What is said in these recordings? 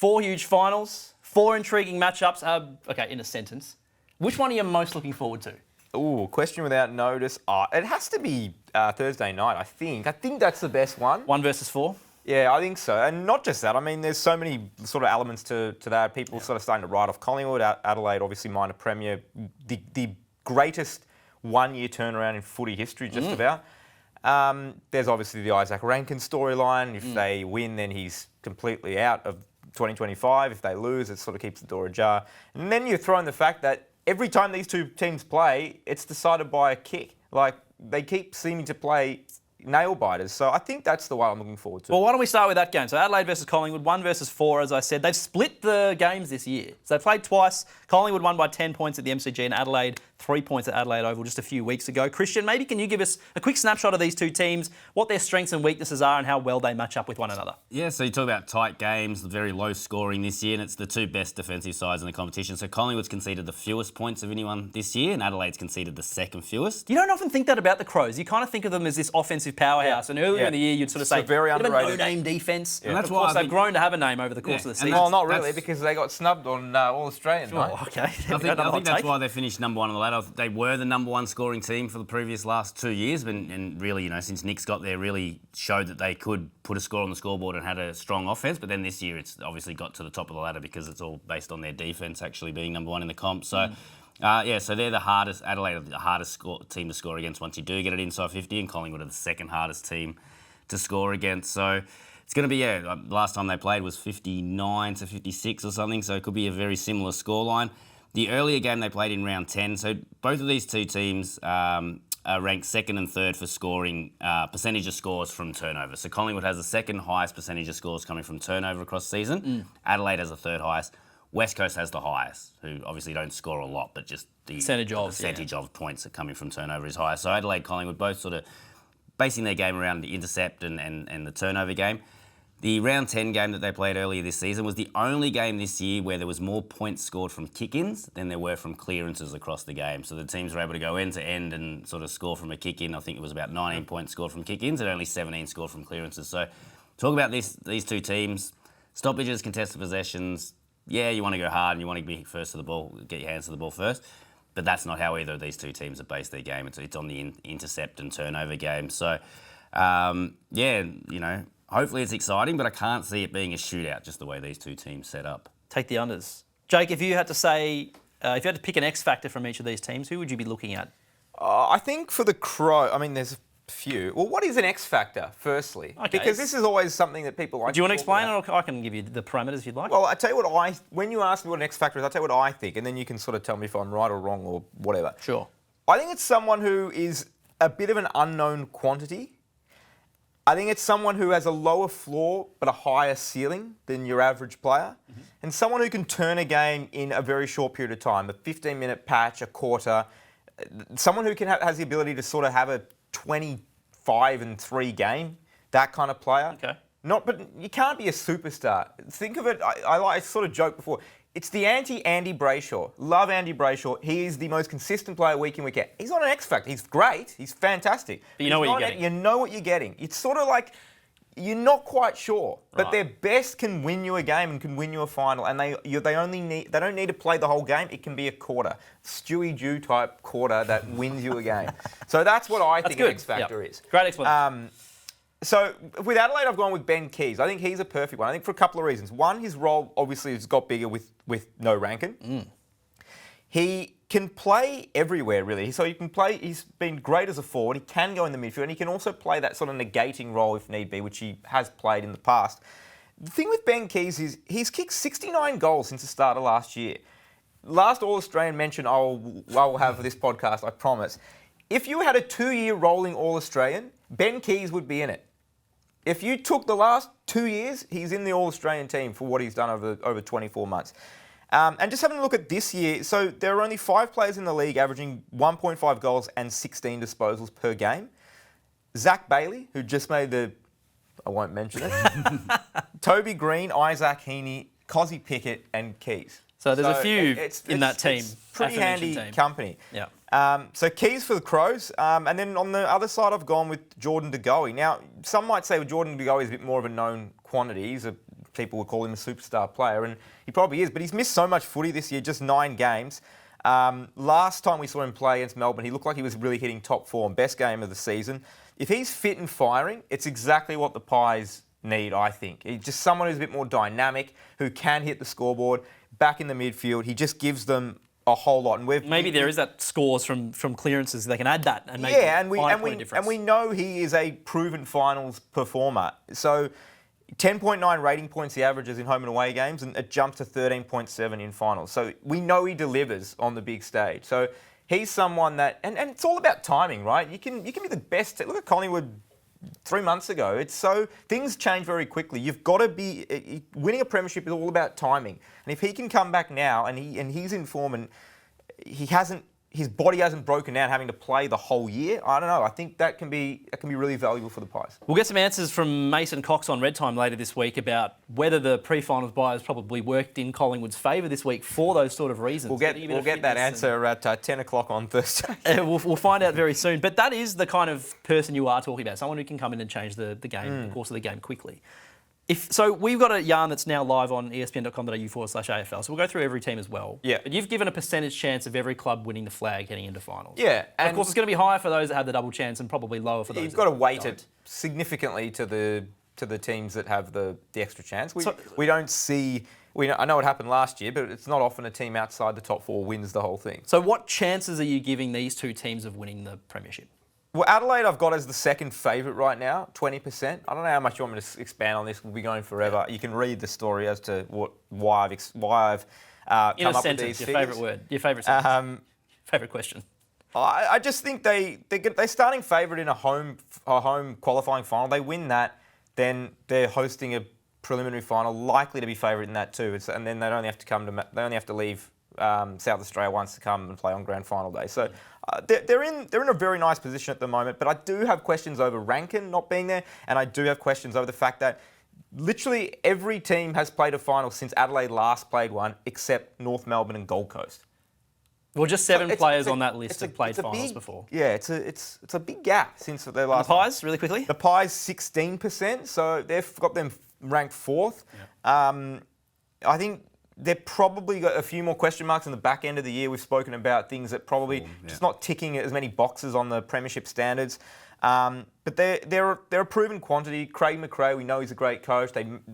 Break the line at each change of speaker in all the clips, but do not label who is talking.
4 huge finals, 4 intriguing matchups. Okay, in a sentence. Which one are you most looking forward to?
Ooh, question without notice. It has to be Thursday night, I think. I think that's the best one.
1 versus 4?
Yeah, I think so. And not just that. I mean, there's so many sort of elements to that. People sort of starting to write off Collingwood. Adelaide, obviously, minor premier. The greatest one-year turnaround in footy history, just about. There's obviously the Isaac Rankin storyline. If they win, then he's completely out of 2025. If they lose, it sort of keeps the door ajar. And then you throw in the fact that every time these two teams play, it's decided by a kick. Like, they keep seeming to play nail-biters. So I think that's the one I'm looking forward to.
Well, why don't we start with that game? So Adelaide versus Collingwood, 1 versus 4, as I said. They've split the games this year. So they played twice. Collingwood won by 10 points at the MCG and Adelaide 3 points at Adelaide Oval just a few weeks ago. Christian, maybe can you give us a quick snapshot of these two teams, what their strengths and weaknesses are and how well they match up with one another?
Yeah, so you talk about tight games, very low scoring this year, and it's the two best defensive sides in the competition. So Collingwood's conceded the fewest points of anyone this year, and Adelaide's conceded the second fewest.
You don't often think that about the Crows. You kind of think of them as this offensive powerhouse, and earlier in the year you'd sort of say,
very underrated.
A no-name defence.
Yeah.
And that's why they've grown to have a name over the course of the season.
Well, not really, because they got snubbed on All-Australian.
Oh, okay.
I think that's why they finished number 1 on the ladder. They were the number 1 scoring team for the previous last 2 years, and really, since Nick's got there, really showed that they could put a score on the scoreboard and had a strong offence. But then this year, it's obviously got to the top of the ladder because it's all based on their defence actually being number 1 in the comp. So, so they're the hardest. Adelaide are the hardest team to score against once you do get it inside 50, and Collingwood are the second hardest team to score against. So it's going to be, last time they played was 59 to 56 or something, so it could be a very similar scoreline. The earlier game they played in round 10, so both of these two teams are ranked second and third for scoring percentage of scores from turnover. So Collingwood has the second highest percentage of scores coming from turnover across the season. Adelaide has the third highest. West Coast has the highest, who obviously don't score a lot, but just the percentage of points that are coming from turnover is higher. So Adelaide, Collingwood, both sort of basing their game around the intercept and the turnover game. The round 10 game that they played earlier this season was the only game this year where there was more points scored from kick-ins than there were from clearances across the game. So the teams were able to go end-to-end and sort of score from a kick-in. I think it was about 19 points scored from kick-ins and only 17 scored from clearances. So talk about these two teams. Stoppages, contested possessions. Yeah, you want to go hard and you want to be first to the ball, get your hands to the ball first. But that's not how either of these two teams have based their game. It's on the intercept and turnover game. So, hopefully it's exciting, but I can't see it being a shootout just the way these two teams set up.
Take the unders. Jake, if you had to say, if you had to pick an X factor from each of these teams, who would you be looking at?
I think for the Crow, I mean, there's a few. Well, what is an X factor, firstly?
Okay.
Because this is always something that people like.
Do you want to explain, or I can give you the parameters if you'd like?
Well, I tell you what when you ask me what an X factor is, I'll tell you what I think, and then you can sort of tell me if I'm right or wrong or whatever.
Sure.
I think it's someone who is a bit of an unknown quantity. I think it's someone who has a lower floor but a higher ceiling than your average player, and someone who can turn a game in a very short period of time, a 15-minute patch, a quarter, someone who has the ability to sort of have a 25-3 game, that kind of player.
Okay.
But you can't be a superstar. Think of it, I sort of joked before, it's the anti-Andy Brayshaw. Love Andy Brayshaw. He is the most consistent player week in, week out. He's not an X factor. He's great. He's fantastic.
But you know what you're getting.
You know what you're getting. It's sort of like you're not quite sure, but their best can win you a game and can win you a final, and they don't need to play the whole game. It can be a quarter, Stewie Jew type quarter that wins you a game. So that's what I think an X factor is.
Great explanation.
So with Adelaide, I've gone with Ben Keays. I think he's a perfect one. I think for a couple of reasons. One, his role obviously has got bigger with no Rankin. He can play everywhere, really. So he can play. He's been great as a forward. He can go in the midfield, and he can also play that sort of negating role if need be, which he has played in the past. The thing with Ben Keays is he's kicked 69 goals since the start of last year. Last All-Australian mention I will have for this podcast, I promise. If you had a 2-year rolling All-Australian, Ben Keays would be in it. If you took the last 2 years, he's in the All-Australian team for what he's done over 24 months. And just having a look at this year, so there are only 5 players in the league averaging 1.5 goals and 16 disposals per game. Zach Bailey, who just made I won't mention it. Toby Green, Isaac Heaney, Cozzy Pickett, and Keays.
So there's a few in that team.
It's pretty handy company.
Yeah.
So Keays for the Crows. And then on the other side, I've gone with Jordan De Goey. Now, some might say Jordan De Goey is a bit more of a known quantity. He's people would call him a superstar player, and he probably is. But he's missed so much footy this year, just 9 games. Last time we saw him play against Melbourne, he looked like he was really hitting top form, best game of the season. If he's fit and firing, it's exactly what the Pies need, I think. He's just someone who's a bit more dynamic, who can hit the scoreboard, back in the midfield. He just gives them a whole lot. And
maybe there is that scores from clearances. They can add that and make
and we
difference.
know he is a proven finals performer. So 10.9 rating points he averages in home and away games, and it jumps to 13.7 in finals. So we know he delivers on the big stage. So he's someone that, and it's all about timing, right? You can be the best. Look at Collingwood 3 months ago. It's so things change very quickly. You've got to be winning a premiership is all about timing. And if he can come back now and he's in form and his body hasn't broken down having to play the whole year, I don't know. I think that can be really valuable for the Pies.
We'll get some answers from Mason Cox on Red Time later this week about whether the pre-finals buyers probably worked in Collingwood's favour this week for those sort of reasons.
We'll get that answer at 10 o'clock on Thursday.
We'll find out very soon. But that is the kind of person you are talking about, someone who can come in and change the game, the course of the game quickly. So we've got a yarn that's now live on espn.com.au/AFL. So we'll go through every team as well.
Yeah.
But you've given a percentage chance of every club winning the flag heading into finals.
Yeah.
And of course, it's going to be higher for those that have the double chance and probably lower for those.
You've got to weight it significantly to the teams that have the extra chance. We don't see. I know it happened last year, but it's not often a team outside the top 4 wins the whole thing.
So what chances are you giving these two teams of winning the premiership?
Well, Adelaide I've got as the second favourite right now, 20%. I don't know how much you want me to expand on this. We'll be going forever. You can read the story as to why I've come up with these figures.
Your favourite word, your favourite sentence, favourite question.
I just think they're starting favourite in a home qualifying final. They win that, then they're hosting a preliminary final, likely to be favourite in that too. And then they only have to leave South Australia once to come and play on grand final day. So they're in a very nice position at the moment. But I do have questions over Rankin not being there, and I do have questions over the fact that literally every team has played a final since Adelaide last played one, except North Melbourne and Gold Coast.
Well, just 7 players on that list have played finals before.
Yeah, it's a big gap since their last.
And the Pies, really quickly.
The Pies 16%, so they've got them ranked 4th. Yeah. I think they've probably got a few more question marks in the back end of the year. We've spoken about things that probably just not ticking as many boxes on the premiership standards. But they're a proven quantity. Craig McRae, we know he's a great coach.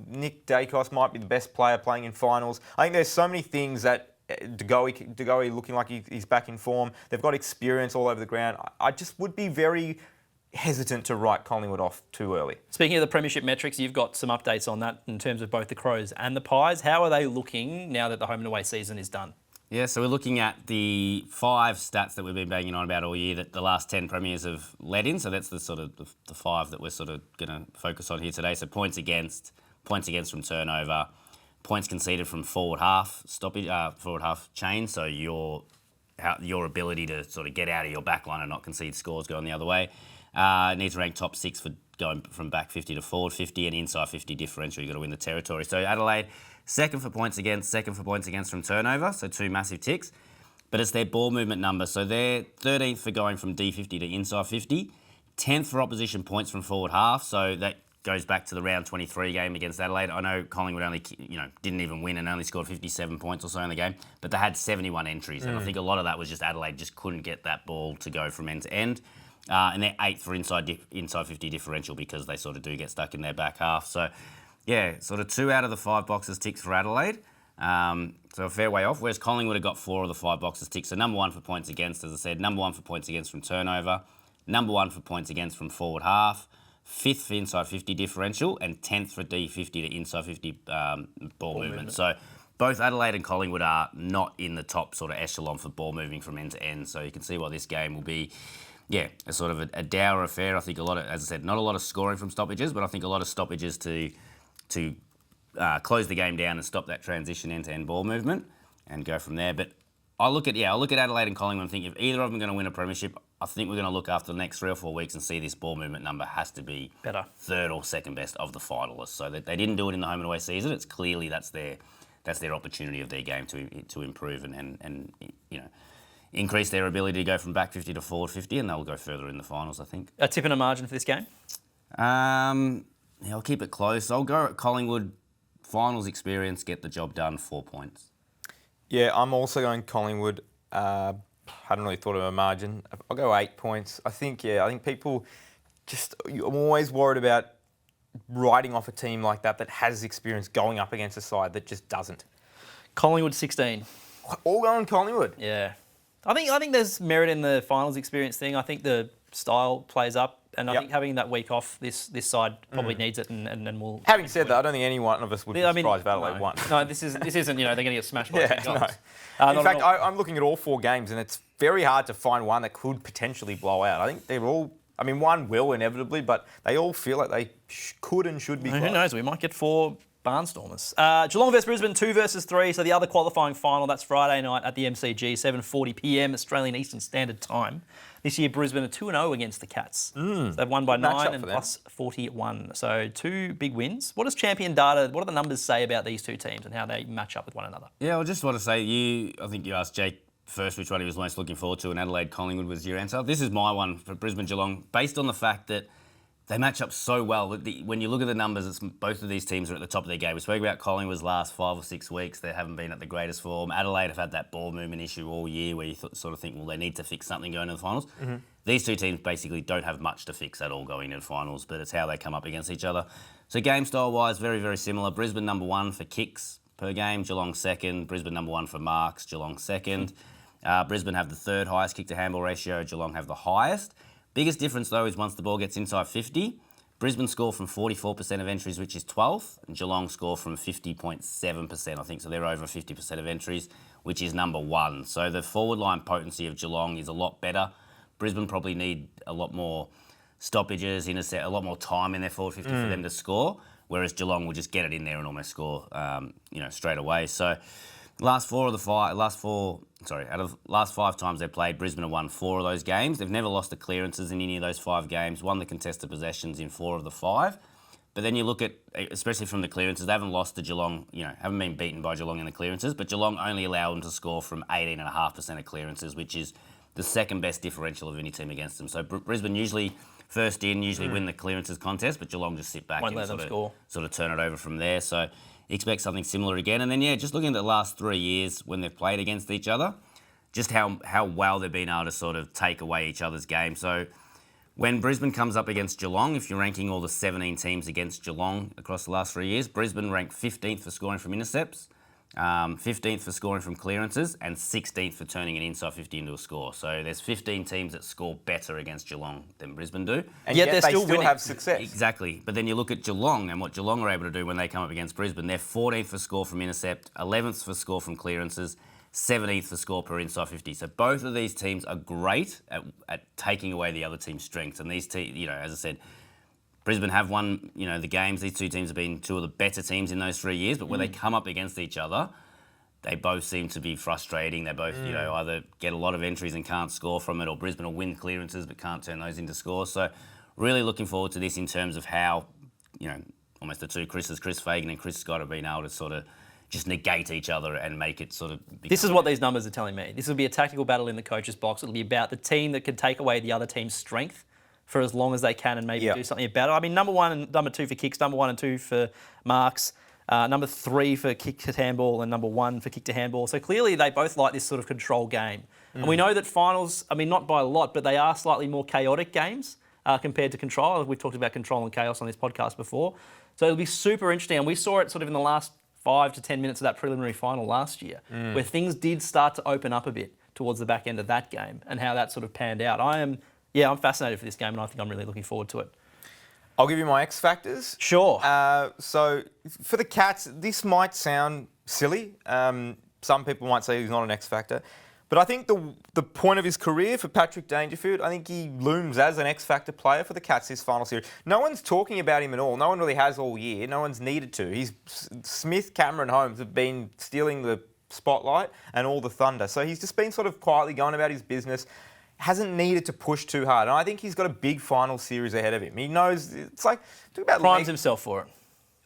Nick Dacos might be the best player playing in finals. I think there's so many things that De Goey looking like he's back in form. They've got experience all over the ground. I just would be very hesitant to write Collingwood off too early. Speaking
of the premiership metrics, you've got some updates on that in terms of both the Crows and the Pies. How are they looking now that the home and away season is done?
Yeah, so we're looking at the 5 stats that we've been banging on about all year that the last 10 premiers have led in. So that's the sort of the 5 that we're sort of going to focus on here today. So points against from turnover, points conceded from forward half chain. So your ability to sort of get out of your back line and not concede scores going the other way. Needs to rank top 6 for going from back 50 to forward 50, and inside 50 differential. You've got to win the territory. So Adelaide, second for points against from turnover, so 2 massive ticks. But it's their ball movement number. So they're 13th for going from D50 to inside 50, 10th for opposition points from forward half. So that goes back to the round 23 game against Adelaide. I know Collingwood only, didn't even win and only scored 57 points or so in the game, but they had 71 entries. And I think a lot of that was just Adelaide just couldn't get that ball to go from end to end. And they're 8th for inside 50 differential because they sort of do get stuck in their back half. So, yeah, sort of 2 out of the 5 boxes ticks for Adelaide. So a fair way off, whereas Collingwood have got 4 of the 5 boxes ticked. So number 1 for points against, as I said, number 1 for points against from turnover, number 1 for points against from forward half, 5th for inside 50 differential, and 10th for D50 to inside 50 ball movement. So both Adelaide and Collingwood are not in the top sort of echelon for ball moving from end to end. So you can see why this game will be, a sort of a dour affair. I think a lot of, as I said, not a lot of scoring from stoppages, but I think a lot of stoppages to close the game down and stop that transition end-to-end ball movement and go from there. But I look at Adelaide and Collingwood and think if either of them are going to win a premiership, I think we're going to look after the next 3 or 4 weeks and see this ball movement number has to be
better, 3rd
or 2nd best of the finalists. So that they didn't do it in the home and away season. It's clearly that's their opportunity of their game to improve and increase their ability to go from back 50 to forward 50, and they'll go further in the finals, I think.
A tip and a margin for this game?
I'll keep it close. I'll go at Collingwood finals experience, get the job done, 4 points.
Yeah, I'm also going Collingwood. Hadn't really thought of a margin. I'll go 8 points. I think people I'm always worried about writing off a team like that has experience going up against a side that just doesn't.
Collingwood 16.
All going Collingwood.
Yeah. I think there's merit in the finals experience thing. I think the style plays up. And I think having that week off, this side probably needs it, and we'll.
Having said that, I don't think any one of us would be surprised if Adelaide won.
No, this isn't. They're going to get smashed by
Yeah,
two
no.
goals.
In fact, I'm looking at all 4 games, and it's very hard to find one that could potentially blow out. I think they're all. I mean, one will inevitably, but they all feel like they could and should be.
Who
close.
knows? We might get 4 barnstormers. Geelong versus Brisbane, 2 versus 3. So the other qualifying final, that's Friday night at the MCG, 7:40 p.m. Australian Eastern Standard Time. This year, Brisbane are 2-0 against the Cats. So they've won by 9 and plus 41. So 2 big wins. What does champion data, what do the numbers say about these 2 teams and how they match up with one another?
Yeah, I just want to say, I think you asked Jake first which one he was most looking forward to, and Adelaide Collingwood was your answer. This is my one for Brisbane Geelong, based on the fact that they match up so well. When you look at the numbers, both of these teams are at the top of their game. We spoke about Collingwood's last 5 or 6 weeks. They haven't been at the greatest form. Adelaide have had that ball movement issue all year where you sort of think, well, they need to fix something going to the finals. Mm-hmm. These 2 teams basically don't have much to fix at all going into the finals, but it's how they come up against each other. So game style-wise, very, very similar. Brisbane number 1 for kicks per game, Geelong second. Brisbane number 1 for marks, Geelong second. Brisbane have the 3rd highest kick-to-handball ratio. Geelong have the highest. Biggest difference, though, is once the ball gets inside 50, Brisbane score from 44% of entries, which is 12th, and Geelong score from 50.7%, I think. So they're over 50% of entries, which is number 1. So the forward line potency of Geelong is a lot better. Brisbane probably need a lot more stoppages, a lot more time in their forward 50 for them to score, whereas Geelong will just get it in there and almost score, straight away. So out of the last 5 times they played, Brisbane have won 4 of those games. They've never lost the clearances in any of those 5 games, won the contested possessions in 4 of the 5. But then you look at, especially from the clearances, they haven't lost to Geelong, haven't been beaten by Geelong in the clearances, but Geelong only allow them to score from 18.5% of clearances, which is the 2nd best differential of any team against them. So Brisbane usually first in, win the clearances contest, but Geelong just sit back and sort of turn it over from there. So expect something similar again. And then, just looking at the last 3 years when they've played against each other, just how well they've been able to sort of take away each other's game. So when Brisbane comes up against Geelong, if you're ranking all the 17 teams against Geelong across the last 3 years, Brisbane ranked 15th for scoring from intercepts, 15th for scoring from clearances, and 16th for turning an inside 50 into a score. So there's 15 teams that score better against Geelong than Brisbane do.
And yet they still have success.
Exactly. But then you look at Geelong and what Geelong are able to do when they come up against Brisbane. They're 14th for score from intercept, 11th for score from clearances, 17th for score per inside 50. So both of these teams are great at taking away the other team's strengths. And these teams, as I said, Brisbane have won, the games. These 2 teams have been 2 of the better teams in those 3 years. But when they come up against each other, they both seem to be frustrating. They both, either get a lot of entries and can't score from it, or Brisbane will win clearances but can't turn those into scores. So really looking forward to this in terms of how, almost the 2 Chris's, Chris Fagan and Chris Scott, have been able to sort of just negate each other and make it sort of...
This is what these numbers are telling me. This will be a tactical battle in the coach's box. It'll be about the team that can take away the other team's strength for as long as they can and maybe do something about it. I mean, number 1 and number 2 for kicks, number 1 and 2 for marks, number 3 for kick to handball, and number 1 for kick to handball. So clearly they both like this sort of control game. And we know that finals, not by a lot, but they are slightly more chaotic games compared to control. We've talked about control and chaos on this podcast before. So it'll be super interesting. And we saw it sort of in the last 5 to 10 minutes of that preliminary final last year, where things did start to open up a bit towards the back end of that game and how that sort of panned out. I'm fascinated for this game, and I think I'm really looking forward to it.
I'll give you my X factors.
Sure.
So for the Cats, this might sound silly. Some people might say he's not an X factor. But I think the point of his career for Patrick Dangerfield, I think he looms as an X factor player for the Cats this final series. No one's talking about him at all. No one really has all year. No one's needed to. Smith, Cameron, Holmes have been stealing the spotlight and all the thunder. So he's just been sort of quietly going about his business. Hasn't needed to push too hard. And I think he's got a big final series ahead of him. He knows, it's like, talk about
primes himself for it.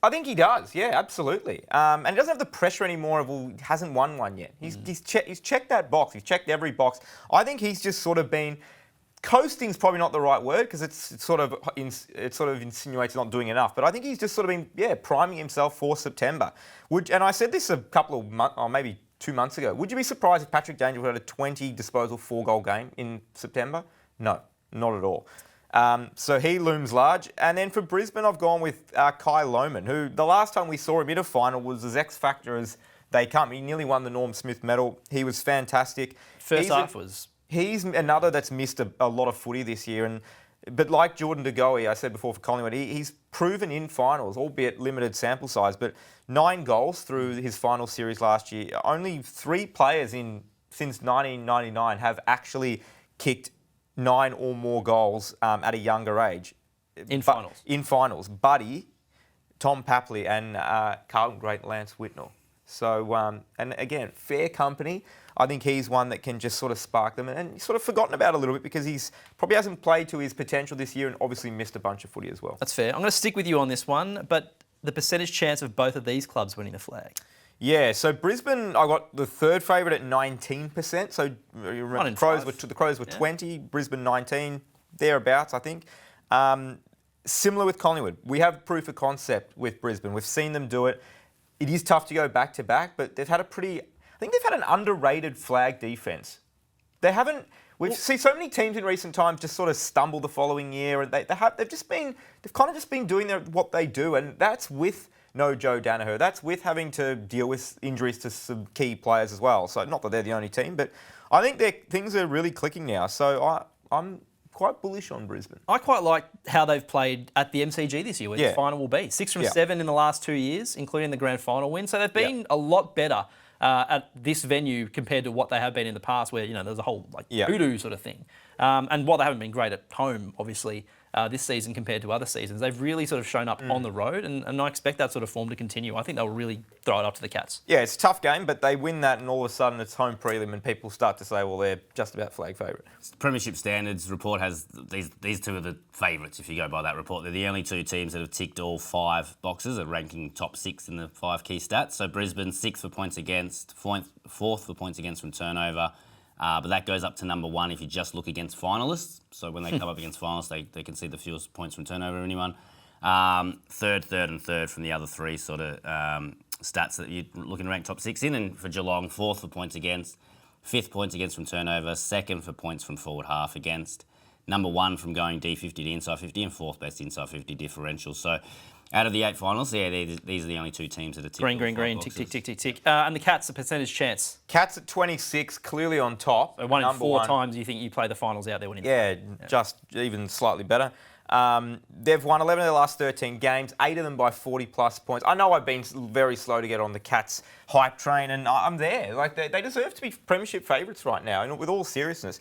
I think he does, yeah, absolutely. And he doesn't have the pressure anymore of, well, he hasn't won one yet. He's checked that box. He's checked every box. I think he's just sort of been coasting's probably not the right word because it sort of insinuates not doing enough. But I think he's just sort of been priming himself for September. And I said this a couple of months, or maybe 2 months ago. Would you be surprised if Patrick Dangerfield had a 20 disposal 4-goal game in September? No, not at all. So he looms large. And then for Brisbane, I've gone with Kai Lohmann, who the last time we saw him in a final was as X factor as they come. He nearly won the Norm Smith medal. He was fantastic.
First half was...
He's another that's missed a lot of footy this year. But like Jordan De Goey, I said before for Collingwood, he's proven in finals, albeit limited sample size, but 9 goals through his final series last year. Only 3 players since 1999 have actually kicked 9 or more goals at a younger age.
Finals.
In finals. Buddy, Tom Papley and Carlton great Lance Whitnell. So, and again, fair company. I think he's one that can just sort of spark them and sort of forgotten about a little bit because he's probably hasn't played to his potential this year and obviously missed a bunch of footy as well.
That's fair. I'm going to stick with you on this one, but the percentage chance of both of these clubs winning the flag?
Yeah, so Brisbane, I got the third favourite at 19%. So you remember the Crows were 20, Brisbane 19, thereabouts, I think. Similar with Collingwood. We have proof of concept with Brisbane. We've seen them do it. It is tough to go back to back, but they've had I think they've had an underrated flag defence. They haven't. We've seen so many teams in recent times just sort of stumble the following year, and they've kind of just been doing what they do, and that's with no Joe Danaher. That's with having to deal with injuries to some key players as well. So not that they're the only team, but I think things are really clicking now. So I'm quite bullish on Brisbane.
I quite like how they've played at the MCG this year, where the final will be. 6 from 7 in the last 2 years, including the grand final win. So they've been a lot better at this venue compared to what they have been in the past, where there's a whole hoodoo sort of thing. And while they haven't been great at home, obviously, this season compared to other seasons, they've really sort of shown up on the road, and I expect that sort of form to continue. I think they'll really throw it up to the Cats. Yeah,
it's a tough game, but they win that, and all of a sudden it's home prelim, and people start to say, well, they're just about flag favourite.
Premiership Standards report has these two are the favourites, if you go by that report. They're the only 2 teams that have ticked all 5 boxes, are ranking top 6 in the 5 key stats. So Brisbane, 6th for points against, 4th for points against from turnover. But that goes up to number 1 if you just look against finalists. So when they come up against finalists, they can see the fewest points from turnover of anyone. Third, and third from the other 3 sort of stats that you're looking to rank top 6 in. And for Geelong, 4th for points against, 5th points against from turnover, 2nd for points from forward half against, number 1 from going D50 to inside 50, and 4th best inside 50 differential. So out of the 8 finals, these are the only 2 teams that are ticked.
Green, tick. And the Cats, the percentage chance?
Cats at 26, clearly on top.
So 1 in 4 times you think you play the finals out there winning.
Yeah, just even slightly better. They've won 11 of their last 13 games, 8 of them by 40-plus points. I know I've been very slow to get on the Cats hype train, and I'm there. Like they deserve to be premiership favourites right now, and with all seriousness.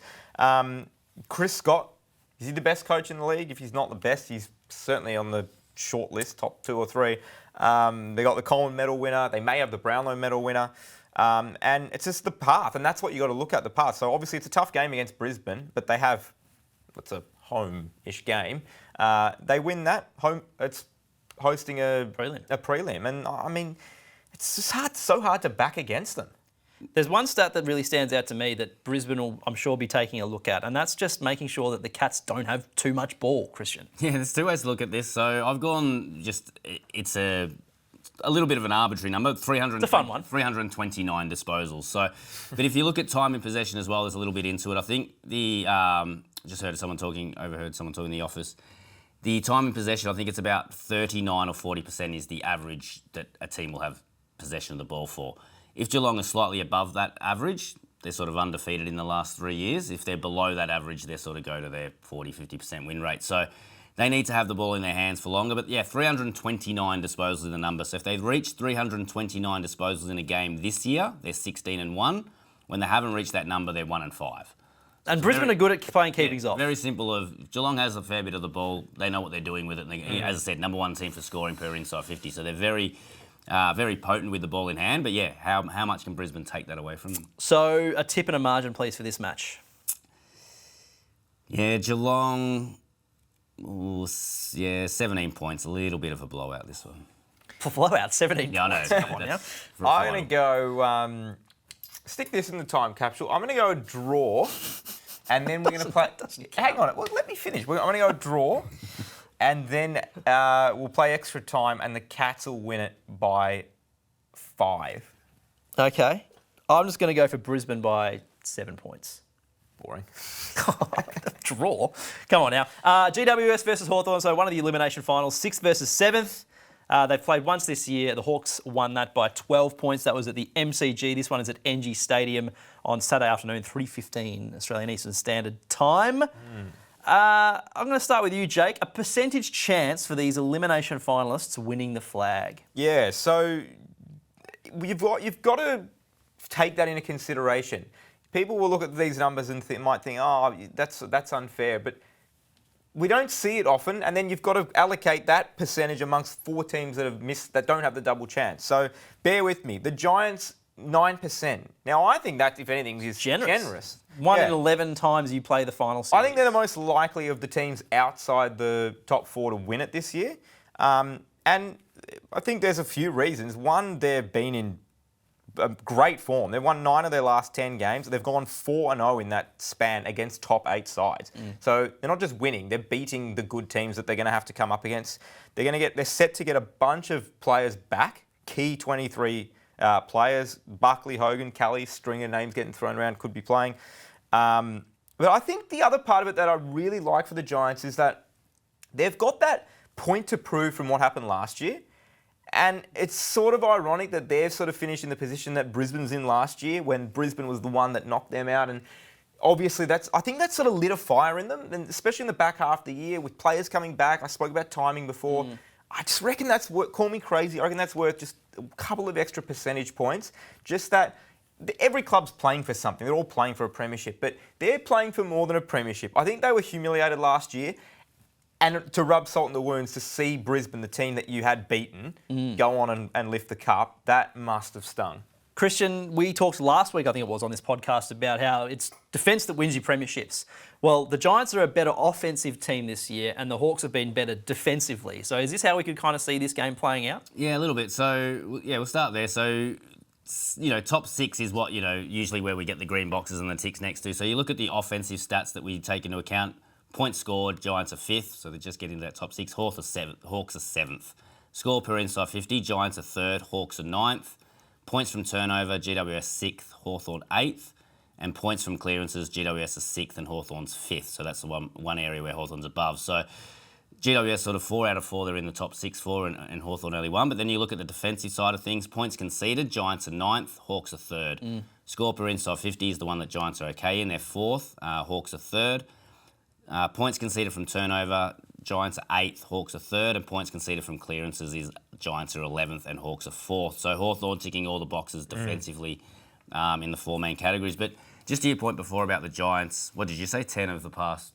Chris Scott, is he the best coach in the league? If he's not the best, he's certainly on the short list, top 2 or 3. They got the Coleman medal winner. They may have the Brownlow medal winner. And it's just the path, and that's what you got to look at, the path. So obviously it's a tough game against Brisbane, but they have, it's a home-ish game. They win that. It's hosting a prelim. And I mean, it's just so hard to back against them.
There's one stat that really stands out to me that Brisbane will, I'm sure, be taking a look at, and that's just making sure that the Cats don't have too much ball, Christian.
Yeah, there's 2 ways to look at this. So I've gone it's a little bit of an arbitrary number.
It's a fun one.
329 disposals. So, but if you look at time in possession as well, there's a little bit into it. I think just overheard someone talking in the office. The time in possession, I think it's about 39 or 40% is the average that a team will have possession of the ball for. If Geelong is slightly above that average, they're sort of undefeated in the last 3 years. If they're below that average, they sort of go to their 40-50% win rate. So they need to have the ball in their hands for longer. But yeah, 329 disposals is the number. So if they've reached 329 disposals in a game this year, they're 16-1. When they haven't reached that number, they're 1-5.
And Brisbane are good at playing keepings off.
Very simple. Geelong has a fair bit of the ball. They know what they're doing with it. And as I said, number 1 team for scoring per inside 50. So they're very potent with the ball in hand. But yeah, how much can Brisbane take that away from them?
So a tip and a margin, please, for this match.
Yeah, Geelong, 17 points. A little bit of a blowout, this one.
For blowout, 17
Yeah, I know.
points. Come on, yeah.
I'm going to go... stick this in the time capsule. I'm going to go draw And then we're going to play... Hang on, well, let me finish. I'm going to go draw, and then we'll play extra time, and the Cats will win it by 5.
Okay. I'm just going to go for Brisbane by 7 points.
Boring.
Draw. Come on now. GWS versus Hawthorn, so one of the elimination finals, 6th versus 7th. They've played once this year. The Hawks won that by 12 points. That was at the MCG. This one is at NG Stadium on Saturday afternoon, 3:15 Australian Eastern Standard Time. I'm going to start with you, Jake. A percentage chance for these elimination finalists winning the flag.
Yeah, so you've got to take that into consideration. People will look at these numbers and might think, oh, that's unfair, but we don't see it often, and then you've got to allocate that percentage amongst 4 teams that don't have the double chance. So bear with me. The Giants, 9%. Now, I think that, if anything, is generous.
1 in 11 times you play the final series.
I think they're the most likely of the teams outside the top 4 to win it this year. And I think there's a few reasons. One, they've been in great form. They've won 9 of their last 10 games. They've gone 4-0 in that span against top 8 sides. So they're not just winning, they're beating the good teams that they're going to have to come up against. They're set to get a bunch of players back, key 23 players. Buckley, Hogan, Kelly, string of names getting thrown around, could be playing. But I think the other part of it that I really like for the Giants is that they've got that point to prove from what happened last year. And it's sort of ironic that they've sort of finished in the position that Brisbane's in last year, when Brisbane was the one that knocked them out. And obviously, I think that sort of lit a fire in them, and especially in the back half of the year with players coming back. I spoke about timing before. I just reckon that's worth, call me crazy, I reckon that's worth just a couple of extra percentage points. Just that every club's playing for something. They're all playing for a premiership, but they're playing for more than a premiership. I think they were humiliated last year. And to rub salt in the wounds, to see Brisbane, the team that you had beaten, go on and lift the cup, that must have stung.
Christian, we talked last week, I think it was, on this podcast about how it's defence that wins you premierships. Well, the Giants are a better offensive team this year, and the Hawks have been better defensively. So is this how we could kind of see this game playing out?
Yeah, a little bit. So, yeah, we'll start there. So, top 6 is what, usually where we get the green boxes and the ticks next to. So you look at the offensive stats that we take into account. Points scored, Giants are 5th, so they're just getting to that top 6. Hawks are 7th. Score per inside 50, Giants are 3rd, Hawks are 9th. Points from turnover, GWS 6th, Hawthorn 8th. And points from clearances, GWS are 6th and Hawthorn's 5th. So that's the one area where Hawthorn's above. So GWS sort of 4 out of 4, they're in the top 6 for, and Hawthorn only 1. But then you look at the defensive side of things, points conceded, Giants are 9th, Hawks are 3rd. Score per inside 50 is the one that Giants are okay in, they're 4th, Hawks are 3rd. Points conceded from turnover, Giants are 8th, Hawks are 3rd, and points conceded from clearances is Giants are 11th and Hawks are 4th. So Hawthorn ticking all the boxes defensively in the 4 main categories. But just to your point before about the Giants, what did you say, 10 of the past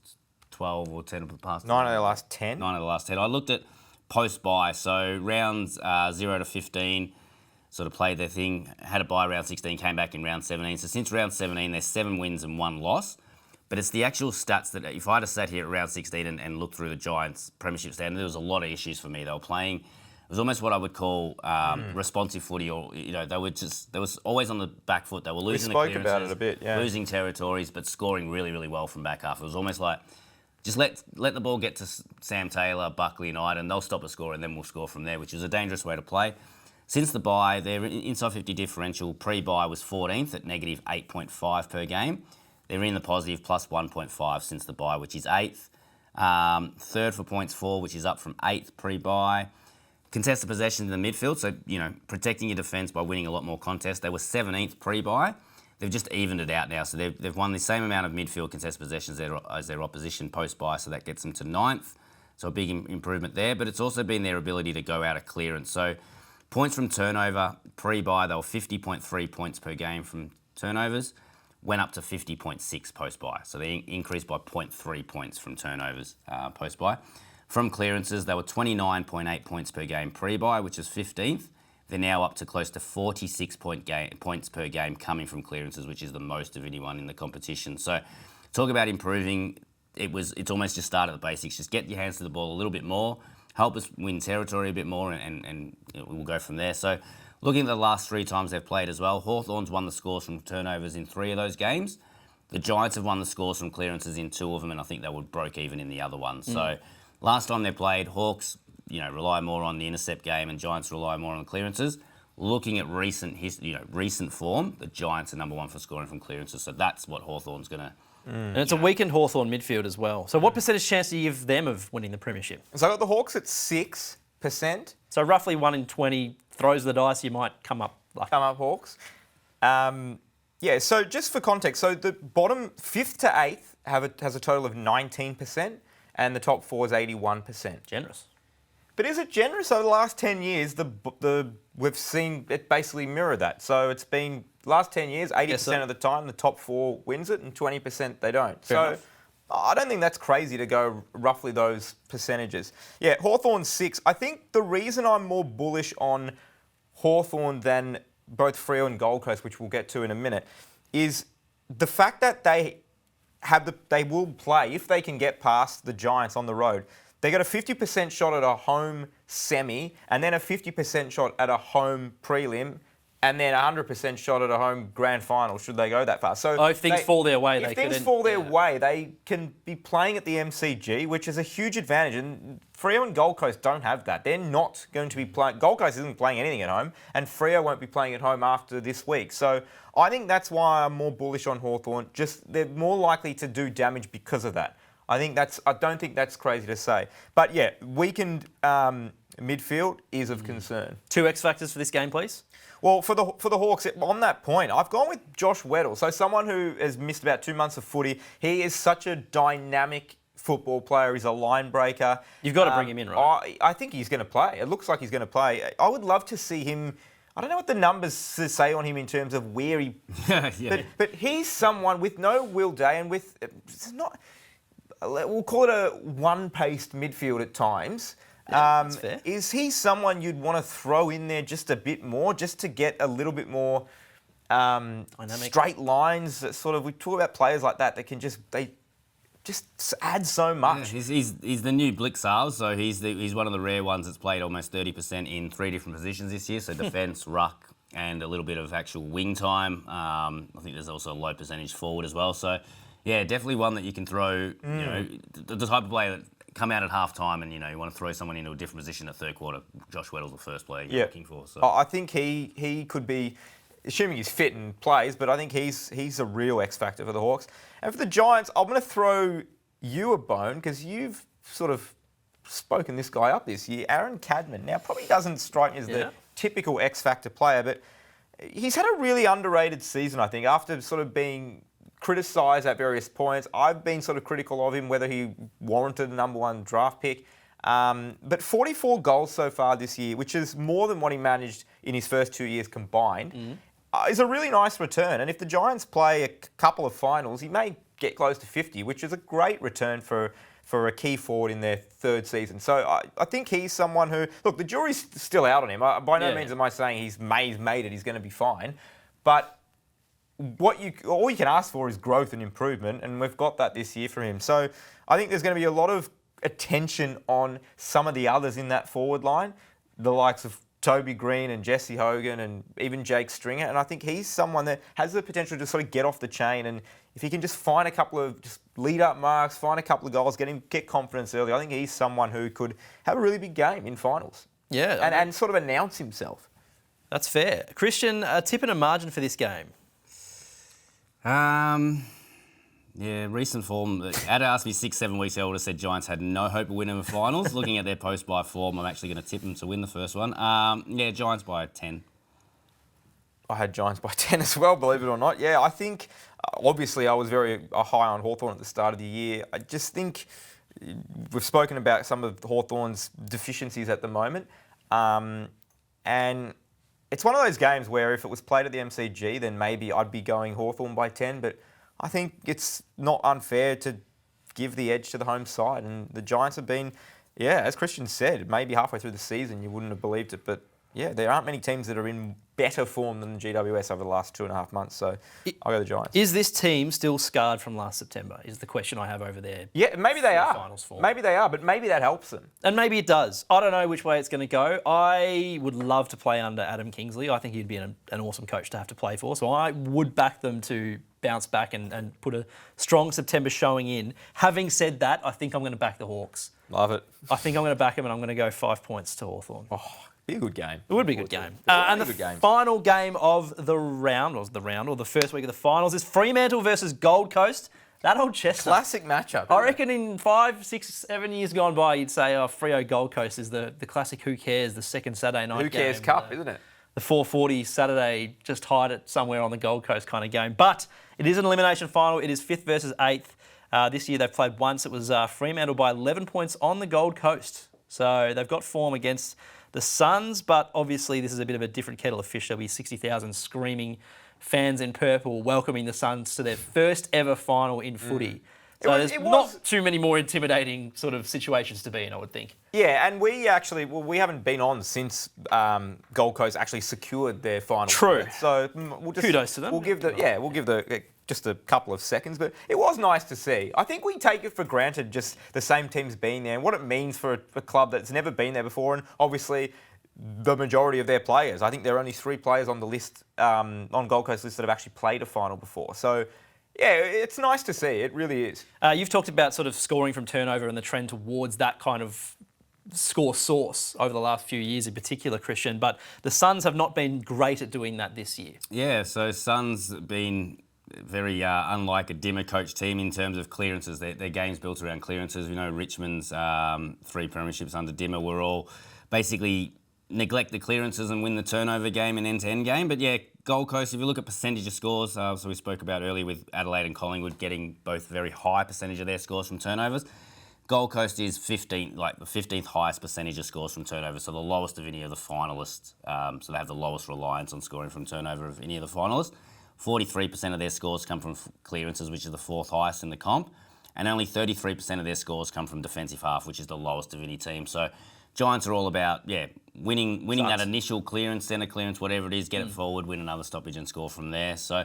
12 or 10 of the past...
9 of the last 10?
9 of the last 10. I looked at post-bye, so rounds 0 to 15 sort of played their thing, had a bye round 16, came back in round 17. So since round 17, there's 7 wins and 1 loss. But it's the actual stats that, if I had sat here at round 16 and looked through the Giants' premiership standard, there was a lot of issues for me. They were playing, it was almost what I would call responsive footy, or, they was always on the back foot. They were losing the clearances.
We spoke about it a bit, yeah.
Losing territories, but scoring really, really well from back half. It was almost like, just let the ball get to Sam Taylor, Buckley and Iden, they'll stop a score and then we'll score from there, which is a dangerous way to play. Since the bye, their inside 50 differential pre-bye was 14th at negative 8.5 per game. They're in the positive, plus 1.5 since the bye, which is 8th. 3rd for points for, which is up from 8th pre-bye. Contested possession in the midfield, so, protecting your defence by winning a lot more contests. They were 17th pre-bye. They've just evened it out now, so they've won the same amount of midfield contested possessions as their opposition post-bye, so that gets them to 9th. So a big improvement there, but it's also been their ability to go out of clearance. So points from turnover, pre-bye, they were 50.3 points per game from turnovers. Went up to 50.6 post-bye. So they increased by 0.3 points from turnovers post-bye. From clearances, they were 29.8 points per game pre-bye, which is 15th. They're now up to close to 46 points per game coming from clearances, which is the most of anyone in the competition. So talk about improving. It's almost just start at the basics. Just get your hands to the ball a little bit more, help us win territory a bit more, and we'll go from there. So looking at the last 3 times they've played as well, Hawthorn's won the scores from turnovers in 3 of those games. The Giants have won the scores from clearances in 2 of them, and I think they would broke even in the other one. So last time they played, Hawks, rely more on the intercept game, and Giants rely more on the clearances. Looking at recent form, the Giants are number 1 for scoring from clearances. So that's what Hawthorn's going to.
And it's a weakened Hawthorn midfield as well. So what percentage chance do you give them of winning the premiership?
So I got the Hawks at 6%.
So roughly 1 in 20 throws the dice, you might come up lucky.
Come up Hawks. So just for context, so the bottom 5th to 8th has a total of 19%, and the top 4 is 81%.
Generous.
But is it generous? Over the last 10 years, we've seen it basically mirror that. So it's been, last 10 years, 80% of the time, the top 4 wins it, and 20% they don't.
Fair enough.
I don't think that's crazy to go roughly those percentages. Yeah, Hawthorn 6. I think the reason I'm more bullish on Hawthorn than both Freo and Gold Coast, which we'll get to in a minute, is the fact that they will play, if they can get past the Giants on the road, they got a 50% shot at a home semi, and then a 50% shot at a home prelim, and then a 100% shot at a home grand final, should they go that far. So
if things fall their way,
if things fall their way, they can be playing at the MCG, which is a huge advantage. And Freo and Gold Coast don't have that. They're not going to be playing. Gold Coast isn't playing anything at home, and Freo won't be playing at home after this week. So I think that's why I'm more bullish on Hawthorn. Just they're more likely to do damage because of that. I don't think that's crazy to say. But yeah, weakened midfield is of concern.
2 X factors for this game, please.
Well, for the Hawks, on that point, I've gone with Josh Weddle. So someone who has missed about 2 months of footy. He is such a dynamic football player. He's a line breaker.
You've got to bring him in, right?
I think he's going to play. It looks like he's going to play. I would love to see him. I don't know what the numbers say on him in terms of where he... But he's someone with no Will Day and with... It's not... We'll call it a one-paced midfield at times.
That's fair.
Is he someone you'd want to throw in there just a bit more, just to get a little bit more straight lines? Sort of, we talk about players like that can just add so much.
Yeah, he's the new Blixar, so he's one of the rare ones that's played almost 30% in 3 different positions this year. So defence, ruck, and a little bit of actual wing time. I think there's also a low percentage forward as well. So. Yeah, definitely one that you can throw, the type of player that come out at half-time and, you want to throw someone into a different position at third quarter. Josh Weddle's the first player you're looking for. So.
I think he could be, assuming he's fit and plays, but I think he's a real X factor for the Hawks. And for the Giants, I'm going to throw you a bone because you've sort of spoken this guy up this year, Aaron Cadman. Now, probably doesn't strike me as the typical X factor player, but he's had a really underrated season, I think, after sort of being criticised at various points. I've been sort of critical of him, whether he warranted a number 1 draft pick. But 44 goals so far this year, which is more than what he managed in his first 2 years combined, is a really nice return. And if the Giants play a couple of finals, he may get close to 50, which is a great return for a key forward in their 3rd season. So I think he's someone who... Look, the jury's still out on him. By no means am I saying he's made it, he's going to be fine. But all you can ask for is growth and improvement, and we've got that this year for him. So I think there's going to be a lot of attention on some of the others in that forward line, the likes of Toby Green and Jesse Hogan and even Jake Stringer. And I think he's someone that has the potential to sort of get off the chain. And if he can just find a couple of just lead up marks, find a couple of goals, get confidence early, I think he's someone who could have a really big game in finals.
Yeah.
And sort of announce himself.
That's fair. Christian, a tip and a margin for this game?
Recent form. Ad asked me 6-7 weeks ago, I would have said Giants had no hope of winning the finals. Looking at their post-buy form, I'm actually going to tip them to win the first one. Giants by 10.
I had Giants by 10 as well, believe it or not. Yeah, I think, obviously, I was very high on Hawthorn at the start of the year. I just think we've spoken about some of Hawthorn's deficiencies at the moment. And it's one of those games where if it was played at the MCG, then maybe I'd be going Hawthorn by 10. But I think it's not unfair to give the edge to the home side. And the Giants have been, as Christian said, maybe halfway through the season you wouldn't have believed it. But, yeah, there aren't many teams that are in better form than GWS over the last 2.5 months. So I'll go the Giants.
Is this team still scarred from last September? Is the question I have over there.
Yeah, maybe they are.
Finals form.
Maybe they are, but maybe that helps them.
And maybe it does. I don't know which way it's going to go. I would love to play under Adam Kingsley. I think he'd be an awesome coach to have to play for. So I would back them to bounce back and put a strong September showing in. Having said that, I think I'm going to back the Hawks.
Love it.
I think I'm going to back them and I'm going to go 5 points to Hawthorn.
Oh, be a good game.
It would be a good game. And the final game of the round, or the first week of the finals, is Fremantle versus Gold Coast. That old chestnut.
Classic matchup.
I reckon in 5, 6, 7 years gone by, you'd say, Freo Gold Coast is the classic who cares, the second Saturday night game.
Who cares cup, isn't it?
The 4:40 Saturday, just hide it somewhere on the Gold Coast kind of game. But it is an elimination final. It is 5th versus 8th. This year they've played once. It was Fremantle by 11 points on the Gold Coast. So they've got form against the Suns, but obviously this is a bit of a different kettle of fish. There'll be 60,000 screaming fans in purple welcoming the Suns to their first ever final in footy. So there's not too many more intimidating sort of situations to be in, I would think.
Yeah, and we haven't been on since Gold Coast actually secured their final.
True.
So we'll just
kudos to them.
We'll give just a couple of seconds, but it was nice to see. I think we take it for granted just the same teams being there and what it means for a club that's never been there before, and obviously the majority of their players. I think there are only 3 players on the list, on Gold Coast list, that have actually played a final before. So yeah, it's nice to see. It really is.
You've talked about sort of scoring from turnover and the trend towards that kind of score source over the last few years in particular, Christian, but the Suns have not been great at doing that this year.
Yeah, so Suns been very unlike a Dimmer coach team in terms of clearances. Their game's built around clearances. We know Richmond's 3 premierships under Dimmer were all basically neglect the clearances and win the turnover game and end-to-end game. But yeah, Gold Coast, if you look at percentage of scores, so we spoke about earlier with Adelaide and Collingwood getting both very high percentage of their scores from turnovers. Gold Coast is the 15th highest percentage of scores from turnovers, so the lowest of any of the finalists. So they have the lowest reliance on scoring from turnover of any of the finalists. 43% of their scores come from clearances, which is the 4th highest in the comp, and only 33% of their scores come from defensive half, which is the lowest of any team. So Giants are all about, winning that initial clearance, centre clearance, whatever it is, get it forward, win another stoppage and score from there. So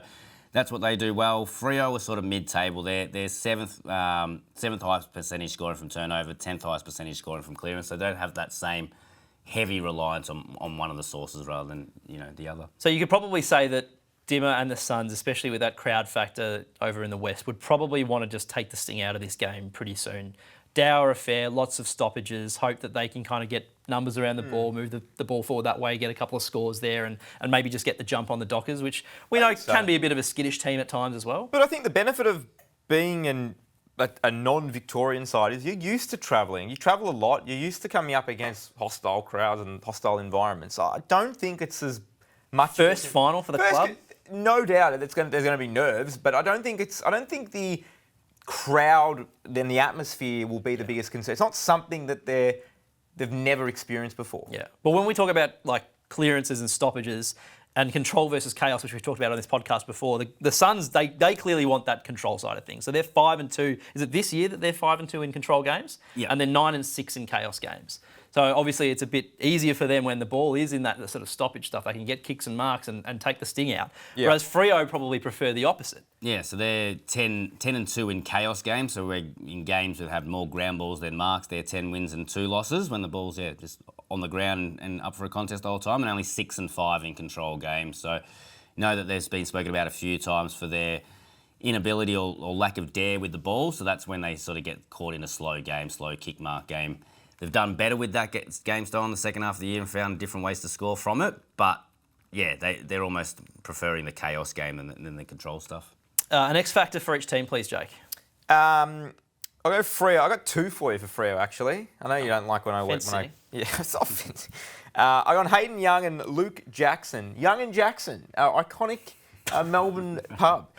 that's what they do well. Freo are sort of mid-table. They're 7th highest percentage scoring from turnover, 10th highest percentage scoring from clearance. So they don't have that same heavy reliance on one of the sources rather than the other.
So you could probably say that Dimmer and the Suns, especially with that crowd factor over in the West, would probably want to just take the sting out of this game pretty soon. Dour affair, lots of stoppages, hope that they can kind of get numbers around the ball, move the ball forward that way, get a couple of scores there and maybe just get the jump on the Dockers, which we know can be a bit of a skittish team at times as well.
But I think the benefit of being a non-Victorian side is you're used to travelling. You travel a lot. You're used to coming up against hostile crowds and hostile environments. So I don't think it's as much...
First final for the club?
No doubt there's going to be nerves, but I don't think the crowd, then the atmosphere will be the biggest concern. It's not something that they've never experienced before.
Yeah. But when we talk about like clearances and stoppages and control versus chaos, which we've talked about on this podcast before, the Suns, they clearly want that control side of things. So they're 5-2. Is it this year that they're 5-2 in control games? Yeah. And they're 9-6 in chaos games. So obviously it's a bit easier for them when the ball is in that sort of stoppage stuff. They can get kicks and marks and take the sting out. Yeah. Whereas Freo probably prefer the opposite. Yeah,
so they're 10-2 in chaos games. So we're in games that have more ground balls than marks. They're 10 wins and 2 losses when the ball's just on the ground and up for a contest the whole time, and only 6-5 in control games. So know that there's been spoken about a few times for their inability or lack of dare with the ball. So that's when they sort of get caught in a slow game, slow kick mark game. They've done better with that game style in the second half of the year and found different ways to score from it. But, yeah, they're almost preferring the chaos game than the control stuff.
An X factor for each team, please, Jake.
I'll go Freo. I got 2 for you for Freo, actually. I know you don't like when I... Yeah, it's offensive. I got Hayden Young and Luke Jackson. Young and Jackson, our iconic Melbourne pub.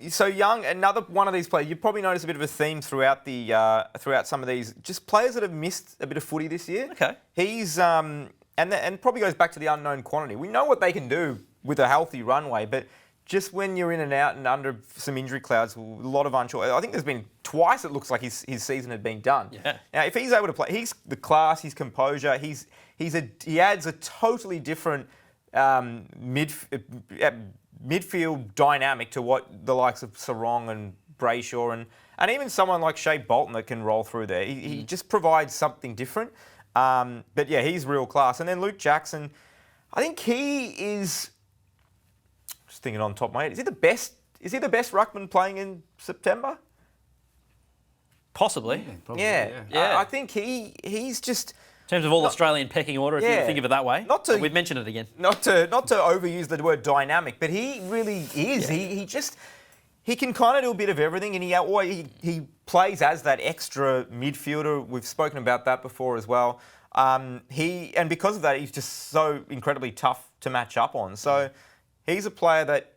So Young, another one of these players. You probably noticed a bit of a theme throughout some of these, just players that have missed a bit of footy this year.
Okay.
He's and probably goes back to the unknown quantity. We know what they can do with a healthy runway, but just when you're in and out and under some injury clouds, a lot of unsure. I think there's been twice it looks like his season had been done.
Yeah.
Now, if he's able to play, he's the class, his composure, he adds a totally different midfield dynamic to what the likes of Sarong and Brayshaw and even someone like Shea Bolton that can roll through there. He just provides something different. But yeah, he's real class. And then Luke Jackson, I think he is, just thinking on top of my head, is he the best ruckman playing in September?
Possibly.
Yeah, probably,
yeah.
I think he's just...
In terms of all Australian pecking order, if you think of it that way. We'd mention it again.
Not to overuse the word dynamic, but he really is. Yeah. He can kind of do a bit of everything, and he plays as that extra midfielder. We've spoken about that before as well. And because of that, he's just so incredibly tough to match up on. So he's a player that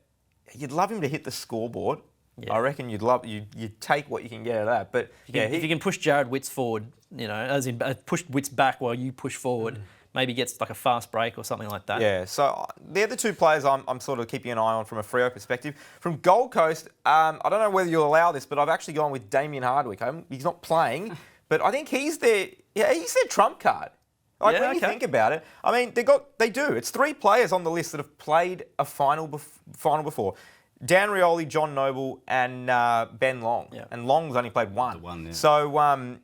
you'd love him to hit the scoreboard. Yeah. I reckon you'd take what you can get out of that. But
if you can push Jared Witts forward, as in push Witts back while you push forward, maybe gets like a fast break or something like that.
Yeah. So they're the two players I'm sort of keeping an eye on from a Freo perspective. From Gold Coast, I don't know whether you'll allow this, but I've actually gone with Damien Hardwick. He's not playing, but I think he's their trump card. When you think about it, I mean, they do. It's 3 players on the list that have played a final before. Dan Rioli, John Noble, and Ben Long. Yeah. And Long's only played one. Yeah. So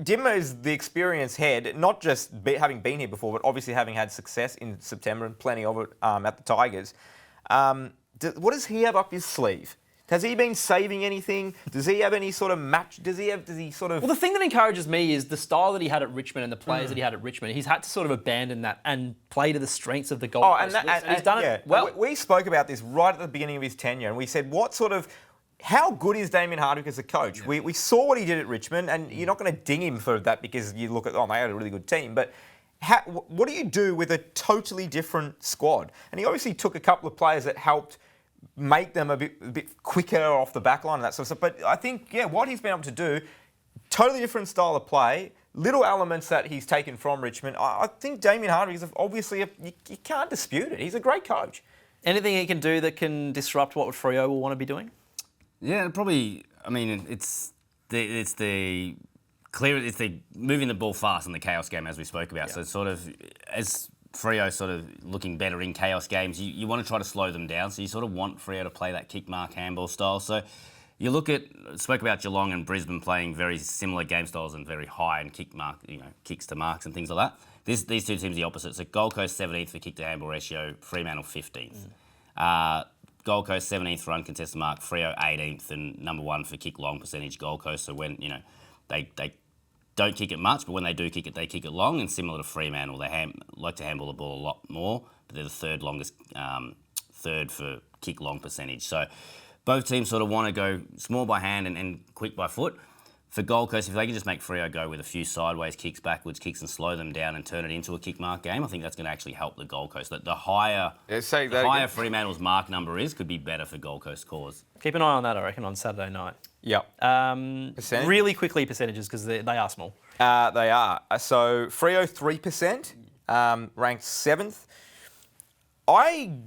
Dimmer is the experienced head, not just having been here before, but obviously having had success in September and plenty of it at the Tigers. What does he have up his sleeve? Has he been saving anything? Does he have any sort of match? Does he sort of...
Well, the thing that encourages me is the style that he had at Richmond and the players that he had at Richmond. He's had to sort of abandon that and play to the strengths of the Gold Coast. And he's done it well.
We spoke about this right at the beginning of his tenure, and we said, how good is Damien Hardwick as a coach? Yeah. We saw what he did at Richmond, and you're not going to ding him for that because you look at, they had a really good team, but what do you do with a totally different squad? And he obviously took a couple of players that helped make them a bit quicker off the back line and that sort of stuff. But I think, what he's been able to do, totally different style of play, little elements that he's taken from Richmond. I think Damien Hardwick is obviously, you can't dispute it. He's a great coach.
Anything he can do that can disrupt what Freo will want to be doing?
Yeah, probably. I mean, it's the moving the ball fast in the chaos game, as we spoke about. So sort of as Freo sort of looking better in chaos games, you want to try to slow them down. So you sort of want Freo to play that kick mark handball style. So you spoke about Geelong and Brisbane playing very similar game styles and very high and kicks to marks and things like that. These two teams are the opposite. So Gold Coast 17th for kick to handball ratio, Fremantle 15th. Gold Coast 17th for uncontested mark, Freo 18th and number 1 for kick long percentage. Gold Coast. So when they don't kick it much, but when they do kick it, they kick it long. And similar to Fremantle, they like to handball the ball a lot more, but they're the third for kick long percentage. So both teams sort of want to go small by hand and quick by foot. For Gold Coast, if they can just make Freo go with a few sideways kicks, backwards kicks, and slow them down and turn it into a kick mark game, I think that's going to actually help the Gold Coast. The higher Fremantle's mark number could be better for Gold Coast cause.
Keep an eye on that, I reckon, on Saturday night.
Yep.
Really quickly, percentages, because they are small.
They are. So Freo 3%, ranked 7th.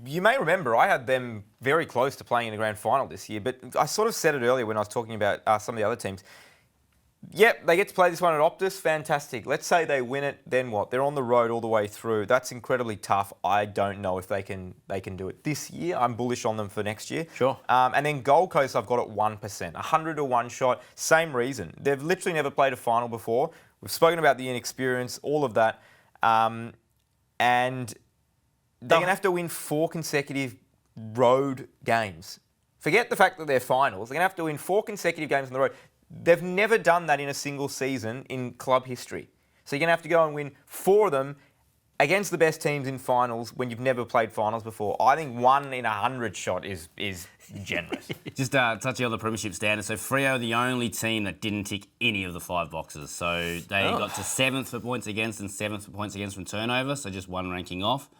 You may remember I had them very close to playing in the grand final this year, but I sort of said it earlier when I was talking about some of the other teams. Yep, they get to play this one at Optus. Fantastic. Let's say they win it, then what? They're on the road all the way through. That's incredibly tough. I don't know if they can do it this year. I'm bullish on them for next year.
Sure.
And then Gold Coast, I've got at 1%. 100 to 1 shot. Same reason. They've literally never played a final before. We've spoken about the inexperience, all of that. And they're going to have to win 4 consecutive road games. Forget the fact that they're finals. They're going to have to win 4 consecutive games on the road. They've never done that in a single season in club history. So you're going to have to go and win 4 of them against the best teams in finals when you've never played finals before. I think 1 in 100 shot is generous.
Just touching on the premiership standards. So Freo are the only team that didn't tick any of the 5 boxes. So they got to 7th for points against and 7th for points against from turnover, so just 1 ranking off.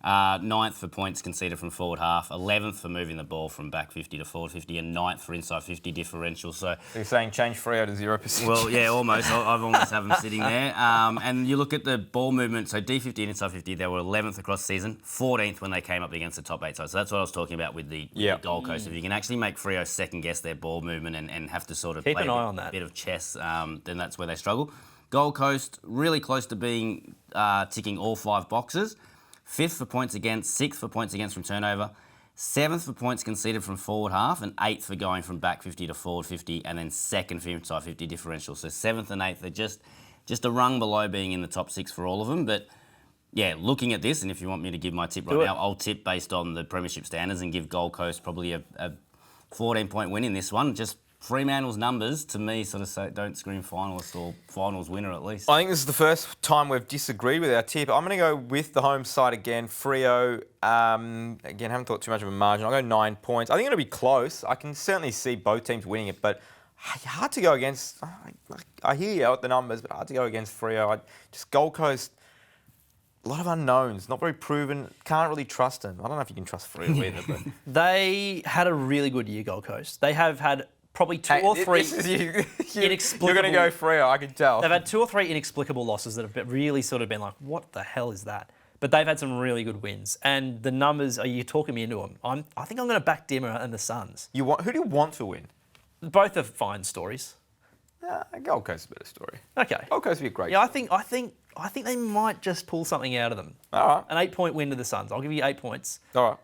9th for points conceded from forward half, 11th for moving the ball from back 50 to forward 50, and 9th for inside 50 differential. So
you're saying change Freo to 0%?
Well, yeah, almost. I've almost have them sitting there. And you look at the ball movement, so D50 and inside 50, they were 11th across the season, 14th when they came up against the top 8 sides. So that's what I was talking about with the Gold Coast. If you can actually make Freo second guess their ball movement and have to sort of
keep
play
an eye on that
bit of chess, then that's where they struggle. Gold Coast, really close to being ticking all 5 boxes. 5th for points against, 6th for points against from turnover, 7th for points conceded from forward half, and 8th for going from back 50 to forward 50, and then 2nd for inside 50 differential. So 7th and 8th are just a rung below being in the top 6 for all of them. But yeah, looking at this, and if you want me to give my tip right now, I'll tip based on the premiership standards and give Gold Coast probably a 14-point win in this one. Just Fremantle's numbers, to me, sort of say, don't scream finalist or finals winner at least.
I think this is the first time we've disagreed with our tip. I'm going to go with the home side again. Freo, again, haven't thought too much of a margin. I'll go 9 points. I think it'll be close. I can certainly see both teams winning it, but hard to go against. I hear you at the numbers, but hard to go against Freo. Just Gold Coast, a lot of unknowns, not very proven. Can't really trust them. I don't know if you can trust Freo either. But
They had a really good year, Gold Coast. They have had probably 2 or 3 inexplicable...
You're going to go Freo, I can tell.
They've had 2 or 3 inexplicable losses that have really sort of been like, what the hell is that? But they've had some really good wins. And the numbers, are you talking me into them? I think I'm going to back Dimmer and the Suns.
Who do you want to win?
Both are fine stories.
Gold Coast is a better story.
Okay.
Gold Coast would be a great.
Yeah, I think they might just pull something out of them.
All right.
An 8-point win to the Suns. I'll give you 8 points.
All right.